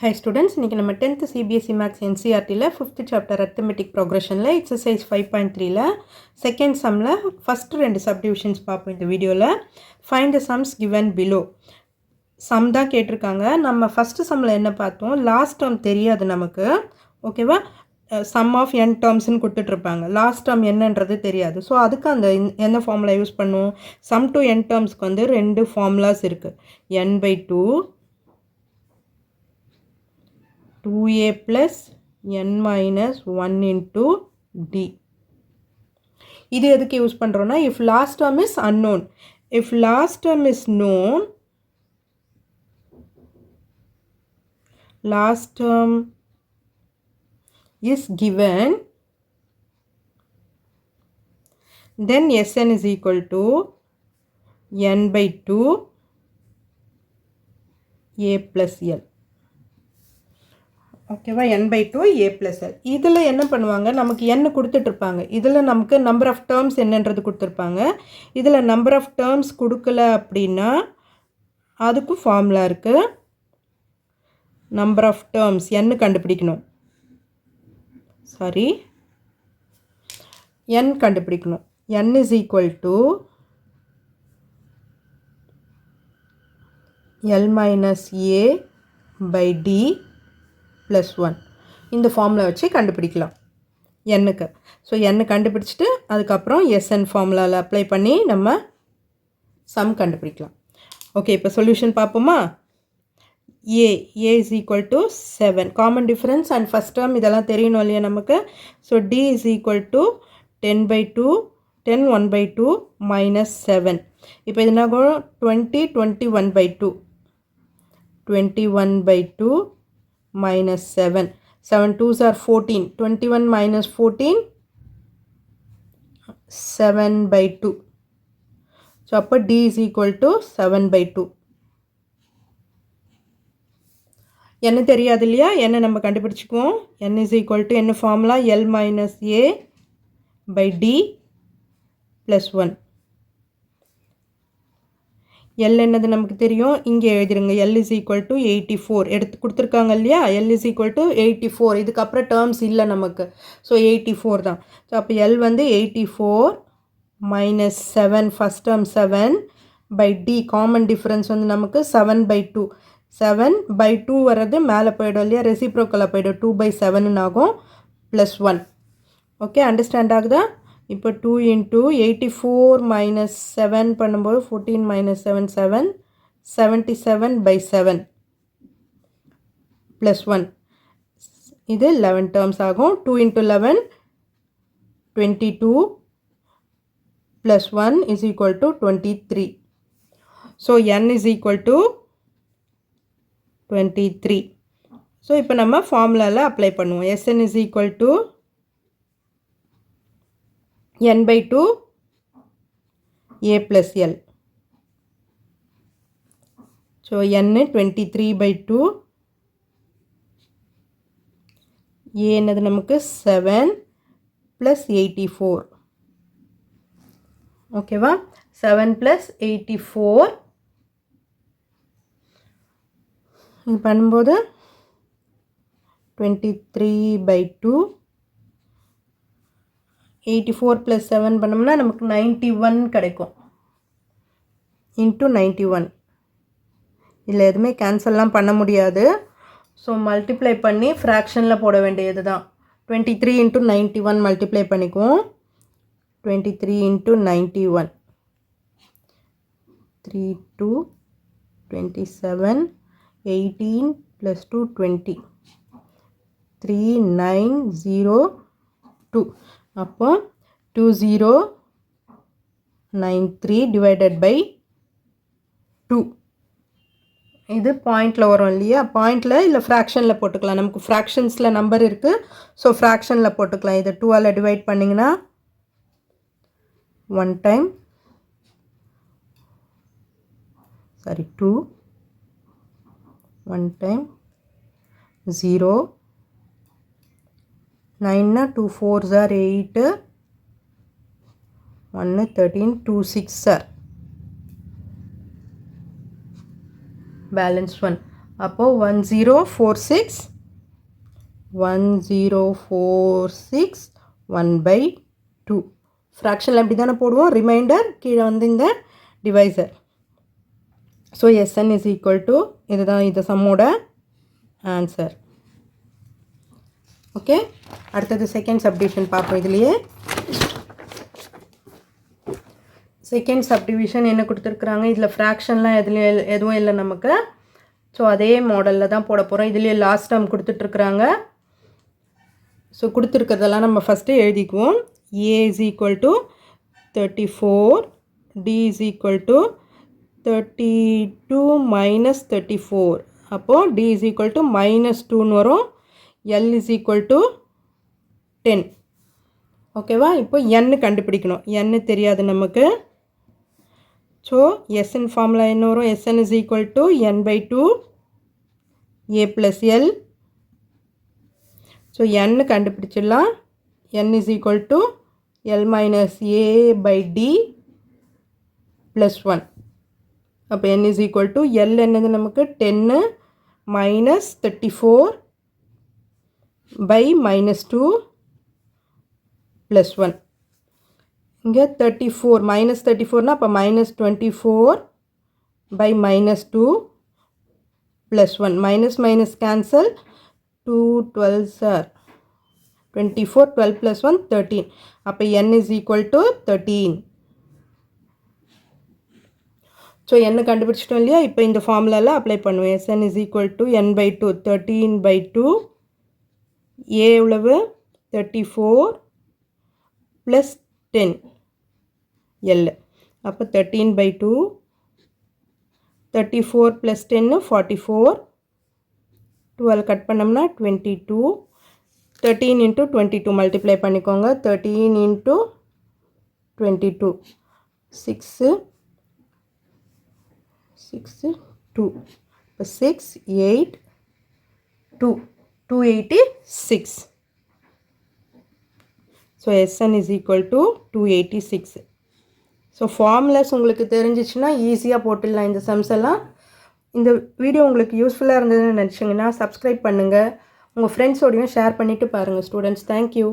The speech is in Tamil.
Hi students, இன்னைக்கு நம்ம 10th CBSE Maths NCERTல 5th chapter arithmetic progressionல exercise 5.3ல second sumல first ரெண்டு subdivisions பார்ப்போம் இந்த வீடியோல. Find the sums given below. sum தான் கேட்டிருக்காங்க. நம்ம first sumல என்ன பார்த்தோம்? last term தெரியாது நமக்கு. ஓகேவா? sum of n termsனு கொடுத்துட்டிருப்பாங்க. last term என்னன்றது தெரியாது. ஸோ அதுக்கு அந்த என்ன ஃபார்முலா யூஸ் பண்ணுவோம்? sum to n termsக்கு வந்து ரெண்டு ஃபார்முலாஸ் இருக்குது. n/2 2a plus n minus 1 into d. இது எதுக்கு யூஸ் பண்ணுறோன்னா, if last term is unknown. If last term is known, last term is given, then Sn is equal to n/2 a plus l. ஓகேவா, n/2 a plus l. இதில் என்ன பண்ணுவாங்க, நமக்கு n கொடுத்துட்ருப்பாங்க. இதில் நமக்கு நம்பர் ஆஃப் டேர்ம்ஸ் என்னன்றது கொடுத்துருப்பாங்க. இதில் நம்பர் ஆஃப் டேர்ம்ஸ் கொடுக்கல அப்படின்னா அதுக்கும் ஃபார்முலா இருக்குது. நம்பர் ஆஃப் டேர்ம்ஸ் n கண்டுபிடிக்கணும். n கண்டுபிடிக்கணும். n is equal to l minus a by d plus 1. இந்த ஃபார்முலா வச்சு கண்டுபிடிக்கலாம் என்னுக்கு. ஸோ n கண்டுபிடிச்சிட்டு அதுக்கப்புறம் Sn ஃபார்முலாவில் அப்ளை பண்ணி நம்ம சம் கண்டுபிடிக்கலாம். ஓகே, இப்போ சொல்யூஷன் பார்ப்போமா? a is equal to 7. Common difference and first term இதெல்லாம் தெரியணும் இல்லையா நமக்கு. So d is equal to 10/2 10 1/2 minus 7. இப்போ இது என்ன ஆகும்? 20 21/2 21/2 minus 7. 7 2s are 14. 21 minus 14 7/2. So அப்போ d is equal to 7/2. என்ன தெரியாது இல்லையா, என்ன நம்ம கண்டுபிடிச்சிக்குவோம். n is equal to என்ன formula? l minus a by d plus 1. L என்னது நமக்கு தெரியும், இங்கே எழுதிருங்க. L is equal to 84 எடுத்து கொடுத்துருக்காங்க இல்லையா. L is equal to 84. இதுக்கப்புறம் டேர்ம்ஸ் இல்லை நமக்கு. ஸோ 84 தான். ஸோ அப்போ L வந்து 84 minus 7, first term 7 by d, common difference வந்து நமக்கு 7/2. 7/2 வர்றது மேலே போய்டும் இல்லையா, ரெசிப்ரோக்கலாக போய்டும். 2/7 ஆகும் ப்ளஸ் 1. ஓகே, அண்டர்ஸ்டாண்ட் ஆகுதா? இப்போ 2 into 84 minus 7 பண்ணும்போது 14 minus 7 7 77/7 plus 1. இது 11 terms ஆகும். 2 into 11 22 plus 1 is equal to 23. So n is equal to 23. So இப்போ நம்ம ஃபார்முலாவில் அப்ளை பண்ணுவோம். Sn is equal to n/2 a plus l. So n 23/2, a என்னது நமக்கு 7 plus 84. ஓகேவா, 7 plus 84 இது பண்ணும்போது 23/2. 84 plus 7 பண்ணோம்னா நமக்கு 91 கிடைக்கும். இன்ட்டு 91. இதில் எதுவுமே கேன்சல்லாம் பண்ண முடியாது. ஸோ மல்டிப்ளை பண்ணி ஃப்ராக்ஷனில் போட வேண்டியது தான். 23 into 91 மல்டிப்ளை பண்ணிக்குவோம். 23 into 91 3 2 27 18 plus 2 20 3902. அப்போ 2093 divided by 2. இது பாயிண்டில் வரும் இல்லையா, பாயிண்டில் இல்லை ஃப்ராக்ஷனில் போட்டுக்கலாம். நமக்கு ஃப்ராக்ஷன்ஸில் நம்பர் இருக்குது. ஸோ ஃப்ராக்ஷனில் போட்டுக்கலாம். இதை 2ஆல் டிவைட் பண்ணிங்கன்னா 1 time 2 1 time 0 9 2 4s are 8 1 13 2 6 are balance 1. அப்போது 1046 1/2 ஃப்ராக்ஷனில் எப்படி தானே போடுவோம், ரிமைண்டர் கீழே வந்து இந்த divisor. So SN is equal to இதுதான் இது சம்மோட ஆன்சர். ஓகே, அடுத்தது செகண்ட் சப்டிவிஷன் பார்ப்போம். இதுலேயே செகண்ட் சப்டிவிஷன் என்ன கொடுத்துருக்குறாங்க, இதில் ஃப்ராக்ஷன்லாம் எதுவும் இல்லை நமக்கு. ஸோ அதே மாடலில் தான் போட போகிறோம். இதுலேயே லாஸ்ட் டேர்ம் கொடுத்துட்ருக்குறாங்க. ஸோ கொடுத்துருக்கிறதெல்லாம் நம்ம first எழுதிக்குவோம். A is equal to 34, D is equal to 32 minus 34. அப்போது D is equal to -2 வரும். L is equal to 10. ஓகேவா? இப்போ n கண்டுபிடிக்கணும். n தெரியாது நமக்கு. ஸோ SN ஃபார்முலா என்ன வரும், SN is equal to n/2 A plus L. So n கண்டுபிடிச்சிடலாம். n is equal to L minus A by D plus 1. அப்போ n is equal to L என்னது நமக்கு 10 minus 34 by -2 plus 1. இங்கே 34 minus 34னா அப்போ -24 by -2 plus 1. Minus cancel. 2 12s are 24, 12 plus 1 13. அப்போ n is equal to 13. So n கண்டுபிடிச்சிட்டோம் இல்லையா? இப்போ இந்த ஃபார்முலாவில் அப்ளை பண்ணுவேன். SN is equal to n/2 13/2. A எவ்வளவு 34 plus 10 L. அப்போ 13/2 34 plus 10 44. 12 கட் பண்ணோம்னா 22. 13 into 22 மல்டிப்ளை பண்ணிக்கோங்க. 13 into 22 6 2. இப்போ 6 8 2 286. So SN is equal to 286. So formulas உங்களுக்கு தெரிஞ்சிச்சுன்னா ஈஸியாக போட்டுடலாம் இந்த சம்ஸ் எல்லாம். இந்த வீடியோ உங்களுக்கு யூஸ்ஃபுல்லாக இருந்ததுன்னு நினச்சிங்கன்னா சப்ஸ்கிரைப் பண்ணுங்கள். உங்கள் ஃப்ரெண்ட்ஸோடையும் ஷேர் பண்ணிவிட்டு பாருங்கள் ஸ்டூடெண்ட்ஸ். தேங்க்யூ.